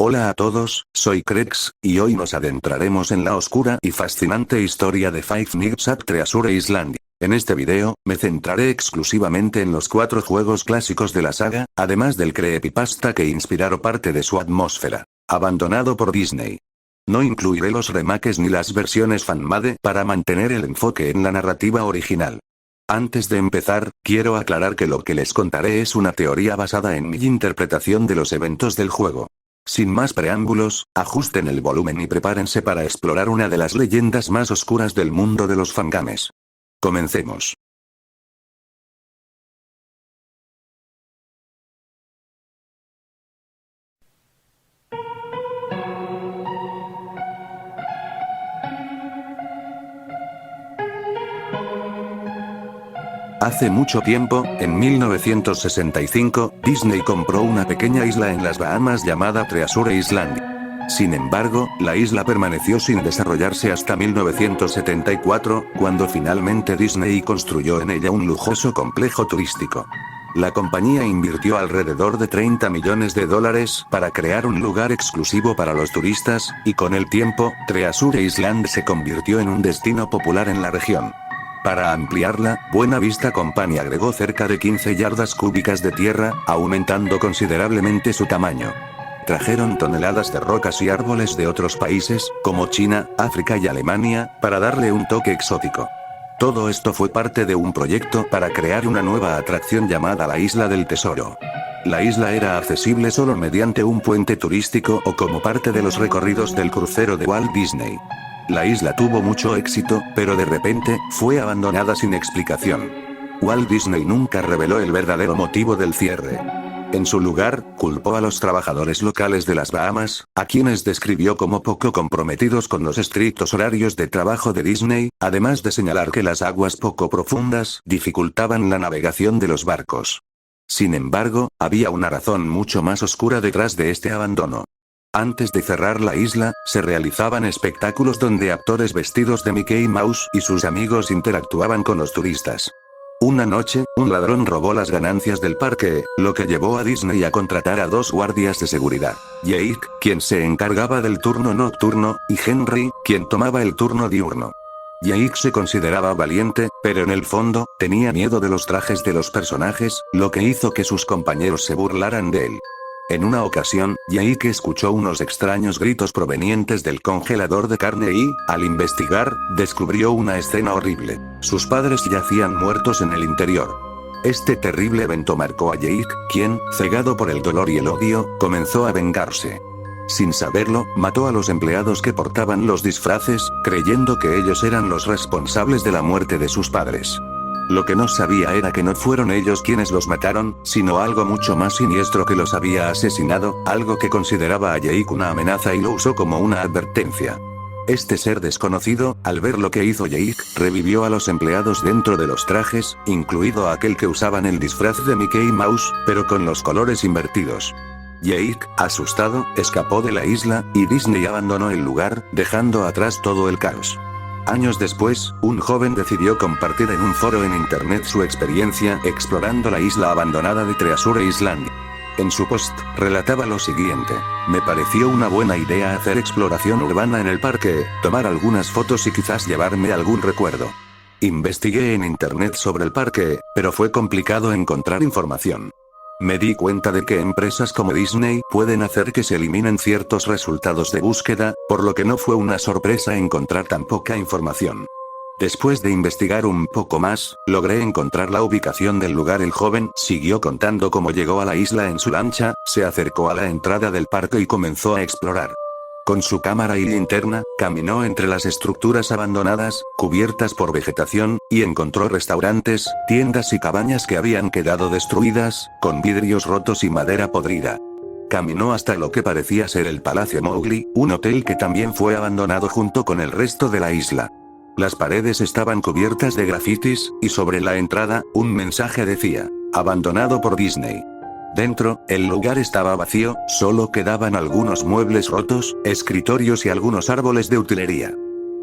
Hola a todos, soy Krex, y hoy nos adentraremos en la oscura y fascinante historia de Five Nights at Treasure Island. En este video, me centraré exclusivamente en los 4 juegos clásicos de la saga, además del creepypasta que inspiraron parte de su atmósfera. Abandonado por Disney. No incluiré los remakes ni las versiones fanmade para mantener el enfoque en la narrativa original. Antes de empezar, quiero aclarar que lo que les contaré es una teoría basada en mi interpretación de los eventos del juego. Sin más preámbulos, ajusten el volumen y prepárense para explorar una de las leyendas más oscuras del mundo de los fangames. Comencemos. Hace mucho tiempo, en 1965, Disney compró una pequeña isla en las Bahamas llamada Treasure Island. Sin embargo, la isla permaneció sin desarrollarse hasta 1974, cuando finalmente Disney construyó en ella un lujoso complejo turístico. La compañía invirtió alrededor de $30 millones para crear un lugar exclusivo para los turistas, y con el tiempo, Treasure Island se convirtió en un destino popular en la región. Para ampliarla, Buena Vista Company agregó cerca de 15 yardas cúbicas de tierra, aumentando considerablemente su tamaño. Trajeron toneladas de rocas y árboles de otros países, como China, África y Alemania, para darle un toque exótico. Todo esto fue parte de un proyecto para crear una nueva atracción llamada la Isla del Tesoro. La isla era accesible solo mediante un puente turístico o como parte de los recorridos del crucero de Walt Disney. La isla tuvo mucho éxito, pero de repente, fue abandonada sin explicación. Walt Disney nunca reveló el verdadero motivo del cierre. En su lugar, culpó a los trabajadores locales de las Bahamas, a quienes describió como poco comprometidos con los estrictos horarios de trabajo de Disney, además de señalar que las aguas poco profundas dificultaban la navegación de los barcos. Sin embargo, había una razón mucho más oscura detrás de este abandono. Antes de cerrar la isla, se realizaban espectáculos donde actores vestidos de Mickey Mouse y sus amigos interactuaban con los turistas. Una noche, un ladrón robó las ganancias del parque, lo que llevó a Disney a contratar a 2 guardias de seguridad. Jake, quien se encargaba del turno nocturno, y Henry, quien tomaba el turno diurno. Jake se consideraba valiente, pero en el fondo, tenía miedo de los trajes de los personajes, lo que hizo que sus compañeros se burlaran de él. En una ocasión, Jake escuchó unos extraños gritos provenientes del congelador de carne y, al investigar, descubrió una escena horrible. Sus padres yacían muertos en el interior. Este terrible evento marcó a Jake, quien, cegado por el dolor y el odio, comenzó a vengarse. Sin saberlo, mató a los empleados que portaban los disfraces, creyendo que ellos eran los responsables de la muerte de sus padres. Lo que no sabía era que no fueron ellos quienes los mataron, sino algo mucho más siniestro que los había asesinado, algo que consideraba a Jake una amenaza y lo usó como una advertencia. Este ser desconocido, al ver lo que hizo Jake, revivió a los empleados dentro de los trajes, incluido aquel que usaban el disfraz de Mickey Mouse, pero con los colores invertidos. Jake, asustado, escapó de la isla, y Disney abandonó el lugar, dejando atrás todo el caos. Años después, un joven decidió compartir en un foro en internet su experiencia explorando la isla abandonada de Treasure Island. En su post, relataba lo siguiente: me pareció una buena idea hacer exploración urbana en el parque, tomar algunas fotos y quizás llevarme algún recuerdo. Investigué en internet sobre el parque, pero fue complicado encontrar información. Me di cuenta de que empresas como Disney pueden hacer que se eliminen ciertos resultados de búsqueda, por lo que no fue una sorpresa encontrar tan poca información. Después de investigar un poco más, logré encontrar la ubicación del lugar. El joven siguió contando cómo llegó a la isla en su lancha, se acercó a la entrada del parque y comenzó a explorar. Con su cámara y linterna, caminó entre las estructuras abandonadas, cubiertas por vegetación, y encontró restaurantes, tiendas y cabañas que habían quedado destruidas, con vidrios rotos y madera podrida. Caminó hasta lo que parecía ser el Palacio Mowgli, un hotel que también fue abandonado junto con el resto de la isla. Las paredes estaban cubiertas de grafitis, y sobre la entrada, un mensaje decía: abandonado por Disney. Dentro, el lugar estaba vacío, solo quedaban algunos muebles rotos, escritorios y algunos árboles de utilería.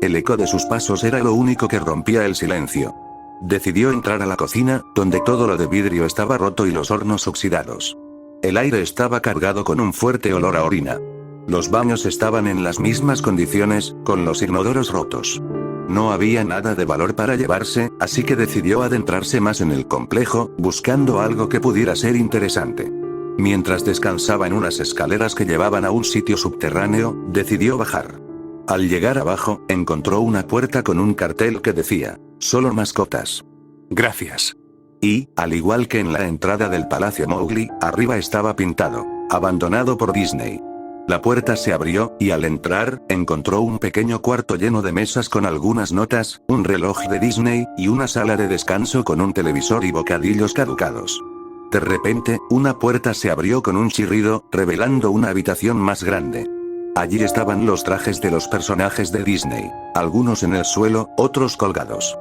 El eco de sus pasos era lo único que rompía el silencio. Decidió entrar a la cocina, donde todo lo de vidrio estaba roto y los hornos oxidados. El aire estaba cargado con un fuerte olor a orina. Los baños estaban en las mismas condiciones, con los inodoros rotos. No había nada de valor para llevarse, así que decidió adentrarse más en el complejo, buscando algo que pudiera ser interesante. Mientras descansaba en unas escaleras que llevaban a un sitio subterráneo, decidió bajar. Al llegar abajo, encontró una puerta con un cartel que decía, «Solo mascotas». «Gracias». Y, al igual que en la entrada del Palacio Mowgli, arriba estaba pintado, «Abandonado por Disney». La puerta se abrió, y al entrar, encontró un pequeño cuarto lleno de mesas con algunas notas, un reloj de Disney, y una sala de descanso con un televisor y bocadillos caducados. De repente, una puerta se abrió con un chirrido, revelando una habitación más grande. Allí estaban los trajes de los personajes de Disney, algunos en el suelo, otros colgados.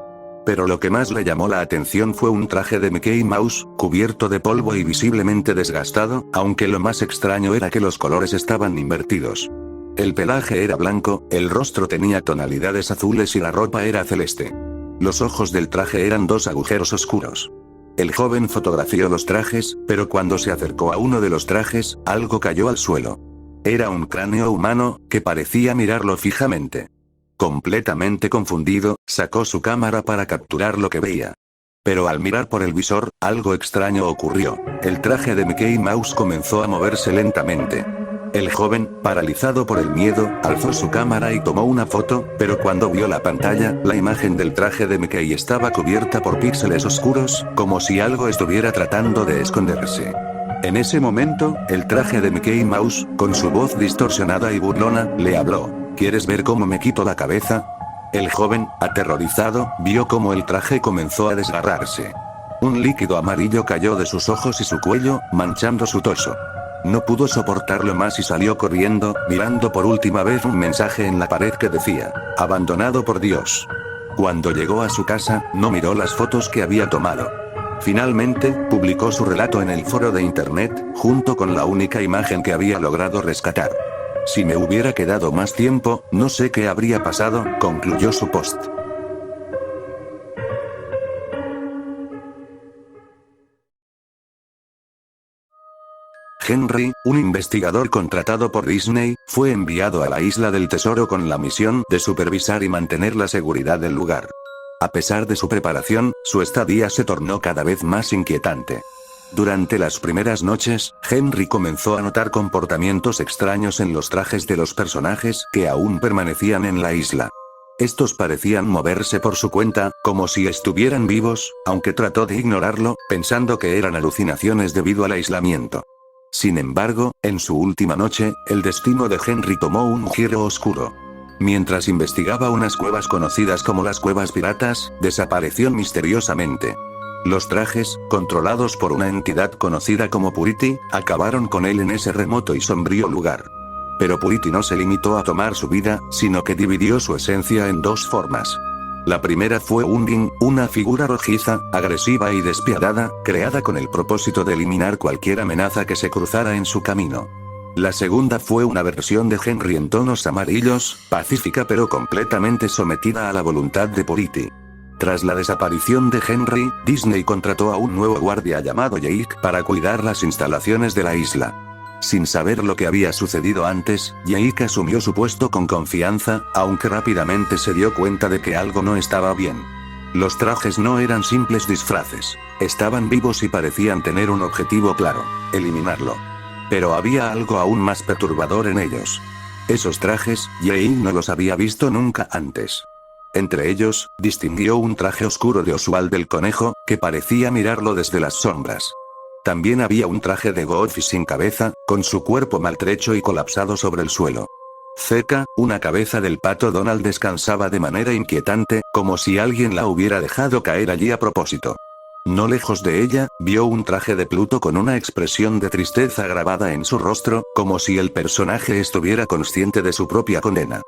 Pero lo que más le llamó la atención fue un traje de Mickey Mouse, cubierto de polvo y visiblemente desgastado, aunque lo más extraño era que los colores estaban invertidos. El pelaje era blanco, el rostro tenía tonalidades azules y la ropa era celeste. Los ojos del traje eran dos agujeros oscuros. El joven fotografió los trajes, pero cuando se acercó a uno de los trajes, algo cayó al suelo. Era un cráneo humano, que parecía mirarlo fijamente. Completamente confundido, sacó su cámara para capturar lo que veía. Pero al mirar por el visor, algo extraño ocurrió. El traje de Mickey Mouse comenzó a moverse lentamente. El joven, paralizado por el miedo, alzó su cámara y tomó una foto, pero cuando vio la pantalla, la imagen del traje de Mickey estaba cubierta por píxeles oscuros, como si algo estuviera tratando de esconderse. En ese momento, el traje de Mickey Mouse, con su voz distorsionada y burlona, le habló. ¿Quieres ver cómo me quito la cabeza? El joven, aterrorizado, vio cómo el traje comenzó a desgarrarse. Un líquido amarillo cayó de sus ojos y su cuello, manchando su torso. No pudo soportarlo más y salió corriendo, mirando por última vez un mensaje en la pared que decía, «Abandonado por Dios». Cuando llegó a su casa, no miró las fotos que había tomado. Finalmente, publicó su relato en el foro de internet, junto con la única imagen que había logrado rescatar. «Si me hubiera quedado más tiempo, no sé qué habría pasado», concluyó su post. Henry, un investigador contratado por Disney, fue enviado a la Isla del Tesoro con la misión de supervisar y mantener la seguridad del lugar. A pesar de su preparación, su estadía se tornó cada vez más inquietante. Durante las primeras noches, Henry comenzó a notar comportamientos extraños en los trajes de los personajes que aún permanecían en la isla. Estos parecían moverse por su cuenta, como si estuvieran vivos, aunque trató de ignorarlo, pensando que eran alucinaciones debido al aislamiento. Sin embargo, en su última noche, el destino de Henry tomó un giro oscuro. Mientras investigaba unas cuevas conocidas como las Cuevas Piratas, desapareció misteriosamente. Los trajes, controlados por una entidad conocida como Purity, acabaron con él en ese remoto y sombrío lugar. Pero Purity no se limitó a tomar su vida, sino que dividió su esencia en dos formas. La primera fue Ungin, una figura rojiza, agresiva y despiadada, creada con el propósito de eliminar cualquier amenaza que se cruzara en su camino. La segunda fue una versión de Henry en tonos amarillos, pacífica pero completamente sometida a la voluntad de Purity. Tras la desaparición de Henry, Disney contrató a un nuevo guardia llamado Jake para cuidar las instalaciones de la isla. Sin saber lo que había sucedido antes, Jake asumió su puesto con confianza, aunque rápidamente se dio cuenta de que algo no estaba bien. Los trajes no eran simples disfraces. Estaban vivos y parecían tener un objetivo claro: eliminarlo. Pero había algo aún más perturbador en ellos. Esos trajes, Jake no los había visto nunca antes. Entre ellos, distinguió un traje oscuro de Oswald el conejo, que parecía mirarlo desde las sombras. También había un traje de Goofy sin cabeza, con su cuerpo maltrecho y colapsado sobre el suelo. Cerca, una cabeza del pato Donald descansaba de manera inquietante, como si alguien la hubiera dejado caer allí a propósito. No lejos de ella, vio un traje de Pluto con una expresión de tristeza grabada en su rostro, como si el personaje estuviera consciente de su propia condena.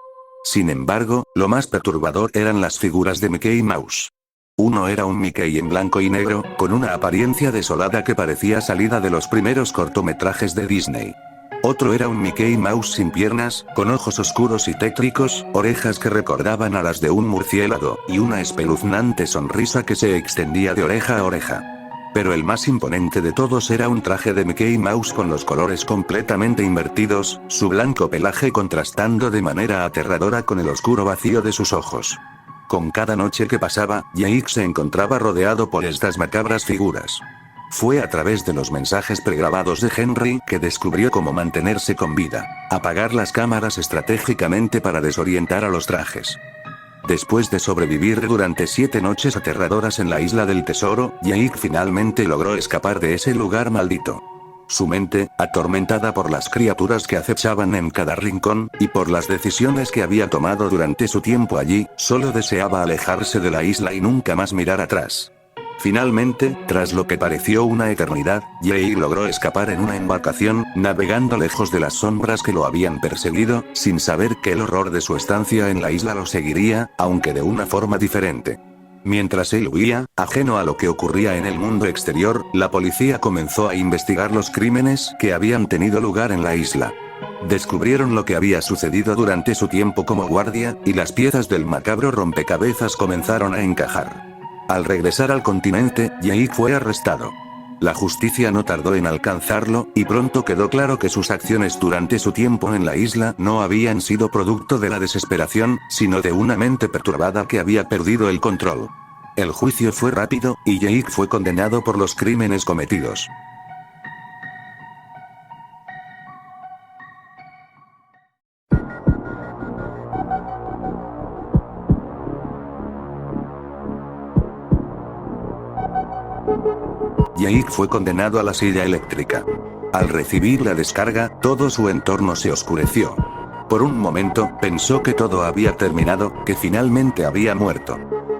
Sin embargo, lo más perturbador eran las figuras de Mickey Mouse. Uno era un Mickey en blanco y negro, con una apariencia desolada que parecía salida de los primeros cortometrajes de Disney. Otro era un Mickey Mouse sin piernas, con ojos oscuros y tétricos, orejas que recordaban a las de un murciélago, y una espeluznante sonrisa que se extendía de oreja a oreja. Pero el más imponente de todos era un traje de Mickey Mouse con los colores completamente invertidos, su blanco pelaje contrastando de manera aterradora con el oscuro vacío de sus ojos. Con cada noche que pasaba, Jake se encontraba rodeado por estas macabras figuras. Fue a través de los mensajes pregrabados de Henry que descubrió cómo mantenerse con vida, apagar las cámaras estratégicamente para desorientar a los trajes. Después de sobrevivir durante 7 noches aterradoras en la isla del tesoro, Jake finalmente logró escapar de ese lugar maldito. Su mente, atormentada por las criaturas que acechaban en cada rincón, y por las decisiones que había tomado durante su tiempo allí, solo deseaba alejarse de la isla y nunca más mirar atrás. Finalmente, tras lo que pareció una eternidad, Jake logró escapar en una embarcación, navegando lejos de las sombras que lo habían perseguido, sin saber que el horror de su estancia en la isla lo seguiría, aunque de una forma diferente. Mientras él huía, ajeno a lo que ocurría en el mundo exterior, la policía comenzó a investigar los crímenes que habían tenido lugar en la isla. Descubrieron lo que había sucedido durante su tiempo como guardia, y las piezas del macabro rompecabezas comenzaron a encajar. Al regresar al continente, Jake fue arrestado. La justicia no tardó en alcanzarlo, y pronto quedó claro que sus acciones durante su tiempo en la isla no habían sido producto de la desesperación, sino de una mente perturbada que había perdido el control. El juicio fue rápido, y Jake fue condenado por los crímenes cometidos. Jake fue condenado a la silla eléctrica. Al recibir la descarga, todo su entorno se oscureció. Por un momento, pensó que todo había terminado, que finalmente había muerto.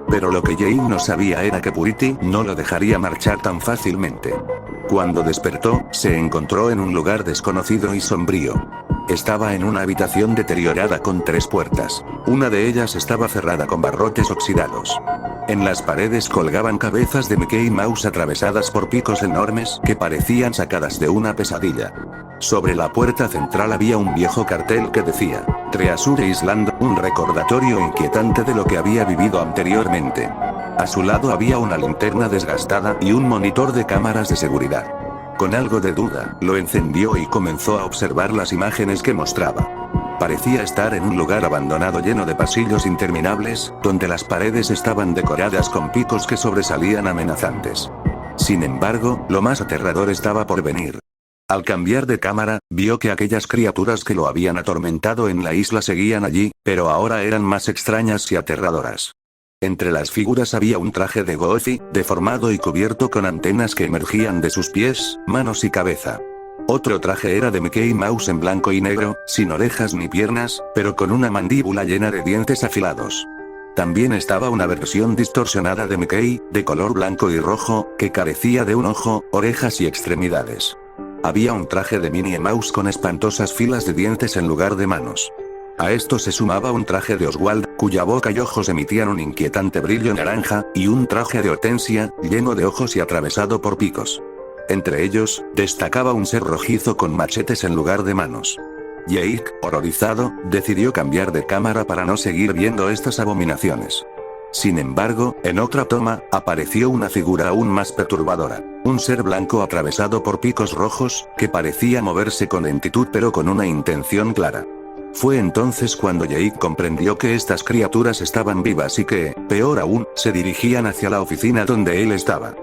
Pero lo que Jake no sabía era que Purity no lo dejaría marchar tan fácilmente. Cuando despertó, se encontró en un lugar desconocido y sombrío. Estaba en una habitación deteriorada con 3 puertas. Una de ellas estaba cerrada con barrotes oxidados. En las paredes colgaban cabezas de Mickey Mouse atravesadas por picos enormes que parecían sacadas de una pesadilla. Sobre la puerta central había un viejo cartel que decía, Treasure Island, un recordatorio inquietante de lo que había vivido anteriormente. A su lado había una linterna desgastada y un monitor de cámaras de seguridad. Con algo de duda, lo encendió y comenzó a observar las imágenes que mostraba. Parecía estar en un lugar abandonado lleno de pasillos interminables, donde las paredes estaban decoradas con picos que sobresalían amenazantes. Sin embargo, lo más aterrador estaba por venir. Al cambiar de cámara, vio que aquellas criaturas que lo habían atormentado en la isla seguían allí, pero ahora eran más extrañas y aterradoras. Entre las figuras había un traje de Goofy, deformado y cubierto con antenas que emergían de sus pies, manos y cabeza. Otro traje era de Mickey Mouse en blanco y negro, sin orejas ni piernas, pero con una mandíbula llena de dientes afilados. También estaba una versión distorsionada de Mickey, de color blanco y rojo, que carecía de un ojo, orejas y extremidades. Había un traje de Minnie Mouse con espantosas filas de dientes en lugar de manos. A esto se sumaba un traje de Oswald, cuya boca y ojos emitían un inquietante brillo naranja, y un traje de Hortensia, lleno de ojos y atravesado por picos. Entre ellos, destacaba un ser rojizo con machetes en lugar de manos. Jake, horrorizado, decidió cambiar de cámara para no seguir viendo estas abominaciones. Sin embargo, en otra toma, apareció una figura aún más perturbadora. Un ser blanco atravesado por picos rojos, que parecía moverse con lentitud pero con una intención clara. Fue entonces cuando Jake comprendió que estas criaturas estaban vivas y que, peor aún, se dirigían hacia la oficina donde él estaba.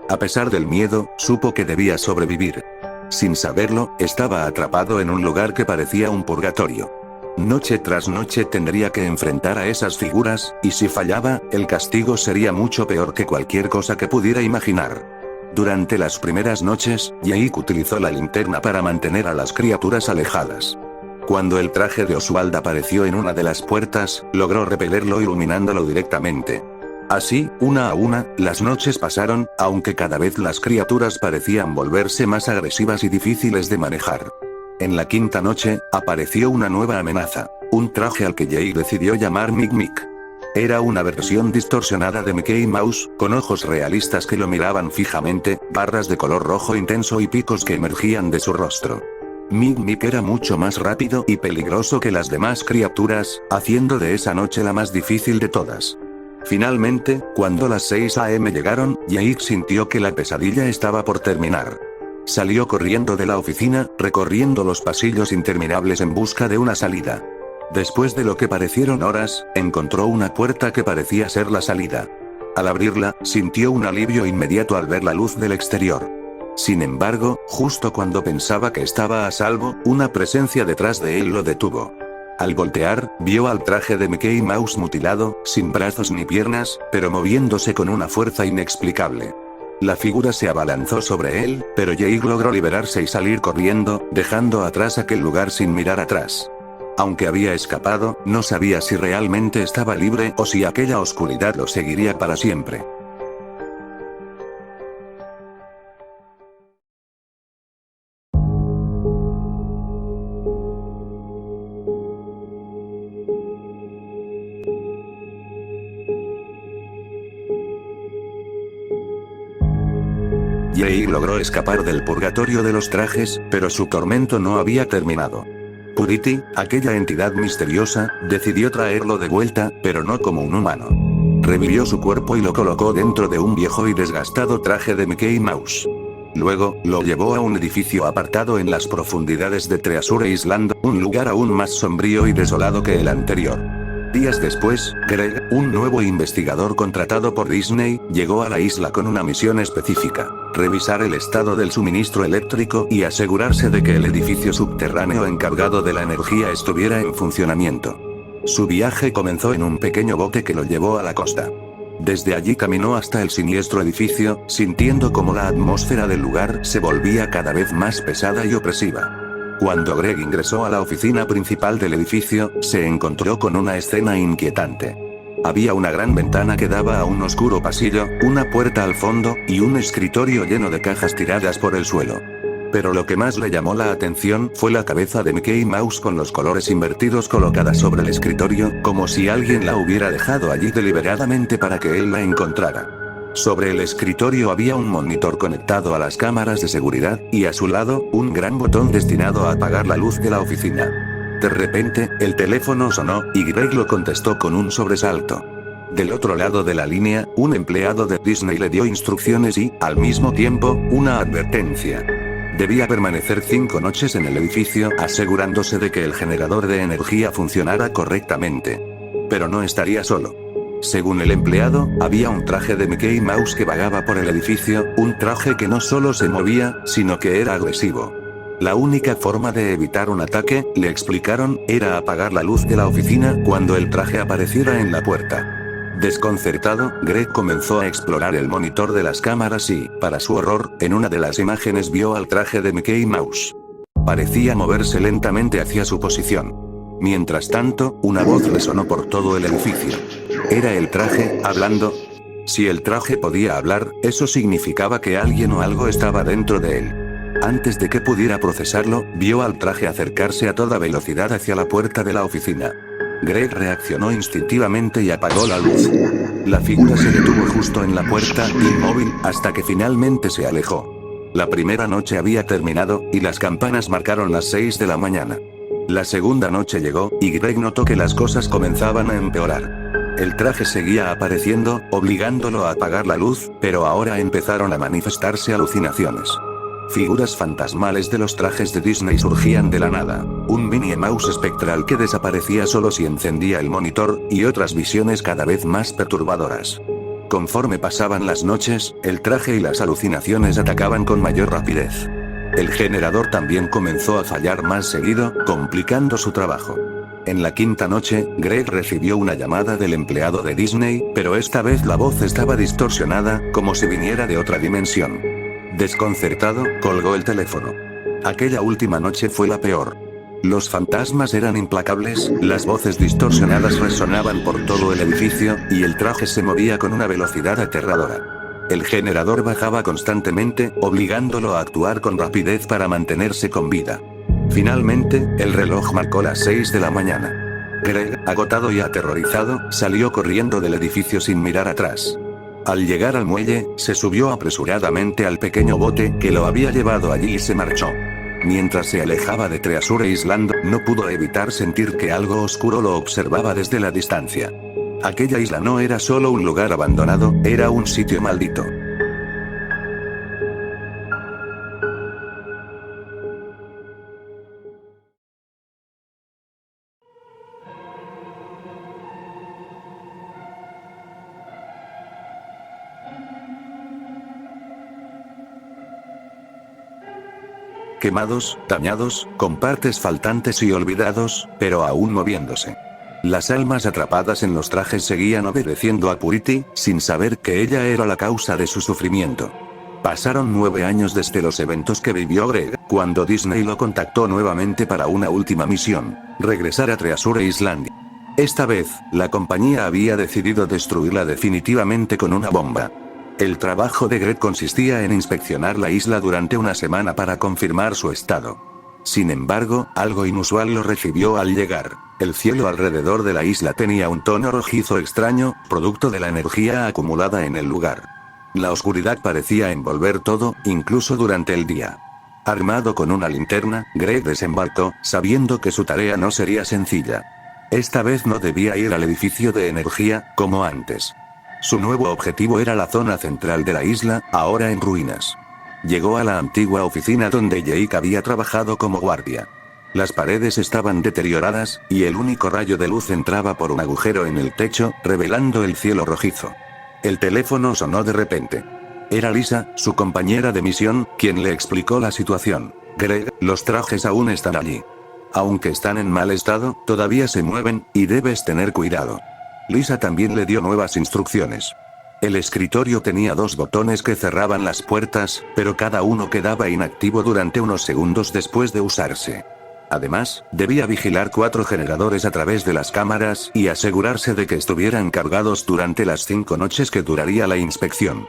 A pesar del miedo, supo que debía sobrevivir. Sin saberlo, estaba atrapado en un lugar que parecía un purgatorio. Noche tras noche tendría que enfrentar a esas figuras, y si fallaba, el castigo sería mucho peor que cualquier cosa que pudiera imaginar. Durante las primeras noches, Jake utilizó la linterna para mantener a las criaturas alejadas. Cuando el traje de Oswald apareció en una de las puertas, logró repelerlo iluminándolo directamente. Así, una a una, las noches pasaron, aunque cada vez las criaturas parecían volverse más agresivas y difíciles de manejar. En la quinta noche, apareció una nueva amenaza, un traje al que Jake decidió llamar Mick Mick. Era una versión distorsionada de Mickey Mouse, con ojos realistas que lo miraban fijamente, barras de color rojo intenso y picos que emergían de su rostro. Mick Mick era mucho más rápido y peligroso que las demás criaturas, haciendo de esa noche la más difícil de todas. Finalmente, cuando las 6 AM llegaron, Jake sintió que la pesadilla estaba por terminar. Salió corriendo de la oficina, recorriendo los pasillos interminables en busca de una salida. Después de lo que parecieron horas, encontró una puerta que parecía ser la salida. Al abrirla, sintió un alivio inmediato al ver la luz del exterior. Sin embargo, justo cuando pensaba que estaba a salvo, una presencia detrás de él lo detuvo. Al voltear, vio al traje de Mickey Mouse mutilado, sin brazos ni piernas, pero moviéndose con una fuerza inexplicable. La figura se abalanzó sobre él, pero Jake logró liberarse y salir corriendo, dejando atrás aquel lugar sin mirar atrás. Aunque había escapado, no sabía si realmente estaba libre o si aquella oscuridad lo seguiría para siempre. Jake logró escapar del purgatorio de los trajes, pero su tormento no había terminado. Purity, aquella entidad misteriosa, decidió traerlo de vuelta, pero no como un humano. Revivió su cuerpo y lo colocó dentro de un viejo y desgastado traje de Mickey Mouse. Luego, lo llevó a un edificio apartado en las profundidades de Treasure Island, un lugar aún más sombrío y desolado que el anterior. Días después, Greg, un nuevo investigador contratado por Disney, llegó a la isla con una misión específica: revisar el estado del suministro eléctrico y asegurarse de que el edificio subterráneo encargado de la energía estuviera en funcionamiento. Su viaje comenzó en un pequeño bote que lo llevó a la costa. Desde allí caminó hasta el siniestro edificio, sintiendo como la atmósfera del lugar se volvía cada vez más pesada y opresiva. Cuando Greg ingresó a la oficina principal del edificio, se encontró con una escena inquietante. Había una gran ventana que daba a un oscuro pasillo, una puerta al fondo, y un escritorio lleno de cajas tiradas por el suelo. Pero lo que más le llamó la atención fue la cabeza de Mickey Mouse con los colores invertidos colocada sobre el escritorio, como si alguien la hubiera dejado allí deliberadamente para que él la encontrara. Sobre el escritorio había un monitor conectado a las cámaras de seguridad, y a su lado, un gran botón destinado a apagar la luz de la oficina. De repente, el teléfono sonó, y Greg lo contestó con un sobresalto. Del otro lado de la línea, un empleado de Disney le dio instrucciones y, al mismo tiempo, una advertencia. Debía permanecer 5 noches en el edificio, asegurándose de que el generador de energía funcionara correctamente. Pero no estaría solo. Según el empleado, había un traje de Mickey Mouse que vagaba por el edificio, un traje que no solo se movía, sino que era agresivo. La única forma de evitar un ataque, le explicaron, era apagar la luz de la oficina cuando el traje apareciera en la puerta. Desconcertado, Greg comenzó a explorar el monitor de las cámaras y, para su horror, en una de las imágenes vio al traje de Mickey Mouse. Parecía moverse lentamente hacia su posición. Mientras tanto, una voz resonó por todo el edificio. Era el traje, hablando. Si el traje podía hablar, eso significaba que alguien o algo estaba dentro de él. Antes de que pudiera procesarlo, vio al traje acercarse a toda velocidad hacia la puerta de la oficina. Greg reaccionó instintivamente y apagó la luz. La figura se detuvo justo en la puerta, inmóvil, hasta que finalmente se alejó. La primera noche había terminado, y las campanas marcaron las 6 de la mañana. La segunda noche llegó, y Greg notó que las cosas comenzaban a empeorar. El traje seguía apareciendo, obligándolo a apagar la luz, pero ahora empezaron a manifestarse alucinaciones. Figuras fantasmales de los trajes de Disney surgían de la nada, un Minnie Mouse espectral que desaparecía solo si encendía el monitor, y otras visiones cada vez más perturbadoras. Conforme pasaban las noches, el traje y las alucinaciones atacaban con mayor rapidez. El generador también comenzó a fallar más seguido, complicando su trabajo. En la quinta noche, Greg recibió una llamada del empleado de Disney, pero esta vez la voz estaba distorsionada, como si viniera de otra dimensión. Desconcertado, colgó el teléfono. Aquella última noche fue la peor. Los fantasmas eran implacables, las voces distorsionadas resonaban por todo el edificio, y el traje se movía con una velocidad aterradora. El generador bajaba constantemente, obligándolo a actuar con rapidez para mantenerse con vida. Finalmente, el reloj marcó las 6 de la mañana. Greg, agotado y aterrorizado, salió corriendo del edificio sin mirar atrás. Al llegar al muelle, se subió apresuradamente al pequeño bote que lo había llevado allí y se marchó. Mientras se alejaba de Treasure Island, no pudo evitar sentir que algo oscuro lo observaba desde la distancia. Aquella isla no era solo un lugar abandonado, era un sitio maldito. Quemados, dañados, con partes faltantes y olvidados, pero aún moviéndose. Las almas atrapadas en los trajes seguían obedeciendo a Purity, sin saber que ella era la causa de su sufrimiento. Pasaron 9 años desde los eventos que vivió Greg, cuando Disney lo contactó nuevamente para una última misión: regresar a Treasure Island. Esta vez, la compañía había decidido destruirla definitivamente con una bomba. El trabajo de Greg consistía en inspeccionar la isla durante una semana para confirmar su estado. Sin embargo, algo inusual lo recibió al llegar. El cielo alrededor de la isla tenía un tono rojizo extraño, producto de la energía acumulada en el lugar. La oscuridad parecía envolver todo, incluso durante el día. Armado con una linterna, Greg desembarcó, sabiendo que su tarea no sería sencilla. Esta vez no debía ir al edificio de energía, como antes. Su nuevo objetivo era la zona central de la isla, ahora en ruinas. Llegó a la antigua oficina donde Jake había trabajado como guardia. Las paredes estaban deterioradas, y el único rayo de luz entraba por un agujero en el techo, revelando el cielo rojizo. El teléfono sonó de repente. Era Lisa, su compañera de misión, quien le explicó la situación. Greg, los trajes aún están allí. Aunque están en mal estado, todavía se mueven, y debes tener cuidado. Lisa también le dio nuevas instrucciones. El escritorio tenía 2 botones que cerraban las puertas, pero cada uno quedaba inactivo durante unos segundos después de usarse. Además, debía vigilar 4 generadores a través de las cámaras y asegurarse de que estuvieran cargados durante las 5 noches que duraría la inspección.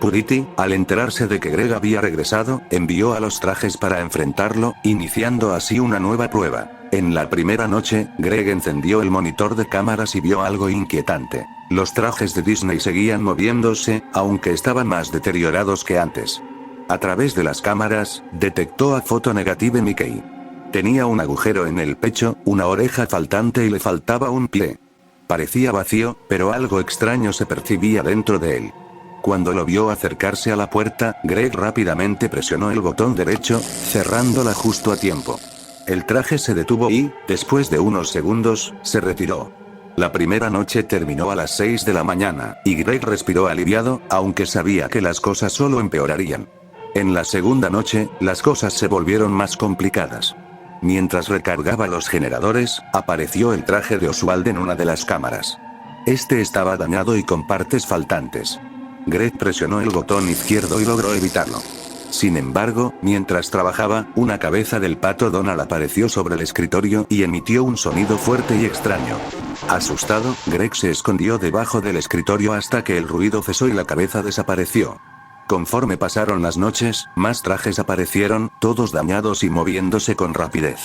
Purity, al enterarse de que Greg había regresado, envió a los trajes para enfrentarlo, iniciando así una nueva prueba. En la primera noche, Greg encendió el monitor de cámaras y vio algo inquietante. Los trajes de Disney seguían moviéndose, aunque estaban más deteriorados que antes. A través de las cámaras, detectó a Fotonegative Mickey. Tenía un agujero en el pecho, una oreja faltante y le faltaba un pie. Parecía vacío, pero algo extraño se percibía dentro de él. Cuando lo vio acercarse a la puerta, Greg rápidamente presionó el botón derecho, cerrándola justo a tiempo. El traje se detuvo y, después de unos segundos, se retiró. La primera noche terminó a las 6 de la mañana, y Greg respiró aliviado, aunque sabía que las cosas solo empeorarían. En la segunda noche, las cosas se volvieron más complicadas. Mientras recargaba los generadores, apareció el traje de Oswald en una de las cámaras. Este estaba dañado y con partes faltantes. Greg presionó el botón izquierdo y logró evitarlo. Sin embargo, mientras trabajaba, una cabeza del pato Donald apareció sobre el escritorio y emitió un sonido fuerte y extraño. Asustado, Greg se escondió debajo del escritorio hasta que el ruido cesó y la cabeza desapareció. Conforme pasaron las noches, más trajes aparecieron, todos dañados y moviéndose con rapidez.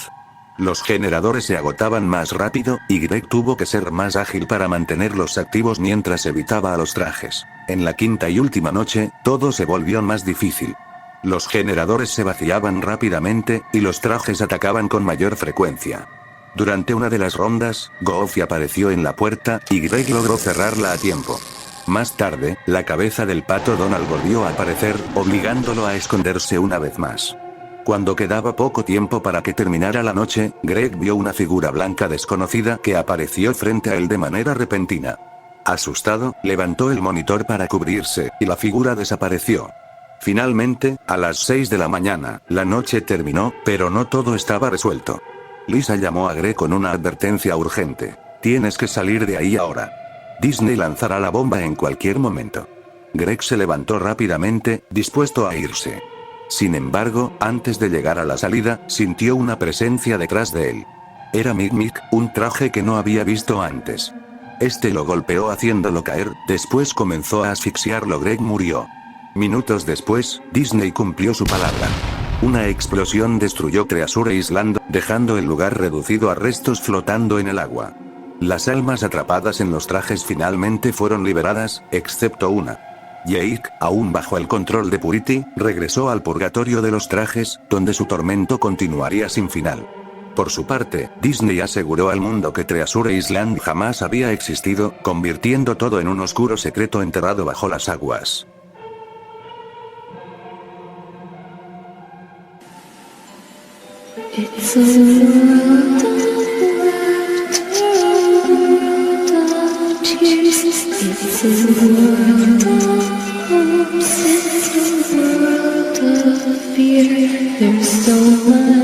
Los generadores se agotaban más rápido, y Greg tuvo que ser más ágil para mantenerlos activos mientras evitaba a los trajes. En la quinta y última noche, todo se volvió más difícil. Los generadores se vaciaban rápidamente, y los trajes atacaban con mayor frecuencia. Durante una de las rondas, Goofy apareció en la puerta, y Greg logró cerrarla a tiempo. Más tarde, la cabeza del pato Donald volvió a aparecer, obligándolo a esconderse una vez más. Cuando quedaba poco tiempo para que terminara la noche, Greg vio una figura blanca desconocida que apareció frente a él de manera repentina. Asustado, levantó el monitor para cubrirse, y la figura desapareció. Finalmente, a las 6 de la mañana, la noche terminó, pero no todo estaba resuelto. Lisa llamó a Greg con una advertencia urgente. Tienes que salir de ahí ahora. Disney lanzará la bomba en cualquier momento. Greg se levantó rápidamente, dispuesto a irse. Sin embargo, antes de llegar a la salida, sintió una presencia detrás de él. Era Mick, un traje que no había visto antes. Este lo golpeó haciéndolo caer, después comenzó a asfixiarlo. Greg murió. Minutos después, Disney cumplió su palabra. Una explosión destruyó Treasure Island, dejando el lugar reducido a restos flotando en el agua. Las almas atrapadas en los trajes finalmente fueron liberadas, excepto una. Jake, aún bajo el control de Purity, regresó al purgatorio de los trajes, donde su tormento continuaría sin final. Por su parte, Disney aseguró al mundo que Treasure Island jamás había existido, convirtiendo todo en un oscuro secreto enterrado bajo las aguas. It's a world of tears. It's a world of hopes. It's a world of fear. There's so much